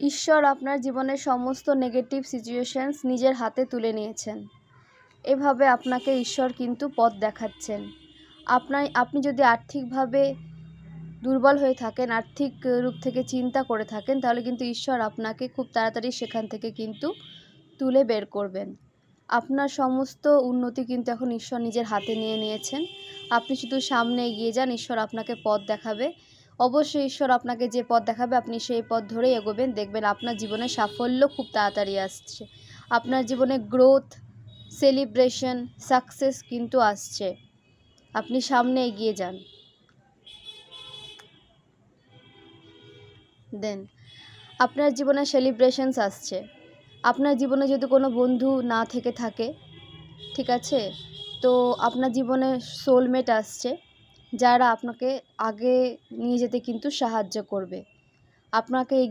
ঈশ্বর আপনার জীবনের সমস্ত নেগেটিভ সিচুয়েশনস নিজের হাতে তুলে নিয়েছেন। এভাবে আপনাকে ঈশ্বর কিন্তু পথ দেখাচ্ছেন। আপনি যদি আর্থিকভাবে দুর্বল হয়ে থাকেন, আর্থিক রূপ থেকে চিন্তা করে থাকেন, তাহলে কিন্তু ঈশ্বর আপনাকে খুব তাড়াতাড়ি সেখান থেকে কিন্তু তুলে বের করবেন। আপনার সমস্ত উন্নতি কিন্তু এখন ঈশ্বর নিজের হাতে নিয়ে নিয়েছেন। আপনি শুধু সামনে এগিয়ে যান, ঈশ্বর আপনাকে পথ দেখাবে। অবশ্যই ঈশ্বর আপনাকে যে পথ দেখাবে আপনি সেই পথ ধরেই এগোবেন, দেখবেন আপনার জীবনে সাফল্য খুব তাড়াতাড়ি আসছে। আপনার জীবনে গ্রোথ, সেলিব্রেশন, সাকসেস কিন্তু আসছে। আপনি সামনে এগিয়ে যান। দেন আপনার জীবনে সেলিব্রেশনস আসছে। আপনার জীবনে যদি কোনো বন্ধু না থেকে থাকে, ঠিক আছে, তো আপনার জীবনে সোলমেট আসছে, যারা আপনাকে আগে নিয়ে যেতে কিন্তু সাহায্য করবে, আপনাকে এগিয়ে